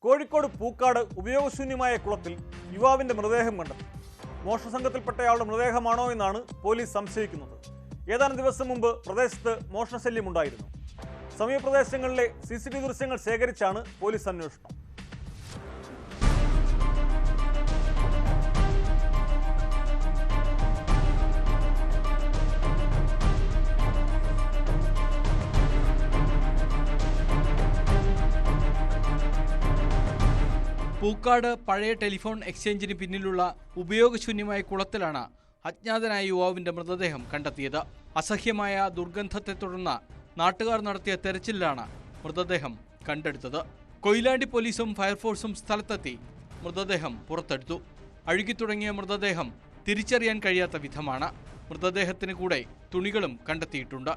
കോഴിക്കോട് പൂക്കാട് ഉപയോഗശൂന്യമായ കുളത്തിൽ യുവാവിന്റെ മൃതദേഹം കണ്ടെത്തി. മോഷണസംഘത്തിൽപ്പെട്ടയാളുടെ മൃതദേഹമാണോ എന്നാണ് പോലീസ് സംശയിക്കുന്നത്. ഏതാനും ദിവസം മുമ്പ് പ്രദേശത്ത് മോഷണശല്യമുണ്ടായിരുന്നു. സമീപപ്രദേശങ്ങളിലെ CCTV ദൃശ്യങ്ങൾ ശേഖരിച്ചാണ് പോലീസ് അന്വേഷണം. പൂക്കാട് പഴയ ടെലിഫോൺ എക്സ്ചേഞ്ചിന് പിന്നിലുള്ള ഉപയോഗശൂന്യമായ കുളത്തിലാണ് അജ്ഞാതനായ യുവാവിന്റെ മൃതദേഹം കണ്ടെത്തിയത്. അസഹ്യമായ ദുർഗന്ധത്തെ തുടർന്ന് നാട്ടുകാർ നടത്തിയ തെരച്ചിലാണ് മൃതദേഹം കണ്ടെടുത്തത്. കൊയിലാണ്ടി പോലീസും ഫയർഫോഴ്സും സ്ഥലത്തെത്തി മൃതദേഹം പുറത്തെടുത്തു. അഴുകിത്തുടങ്ങിയ മൃതദേഹം തിരിച്ചറിയാൻ കഴിയാത്ത വിധമാണ്. മൃതദേഹത്തിന് കൂടെ തുണികളും കണ്ടെത്തിയിട്ടുണ്ട്.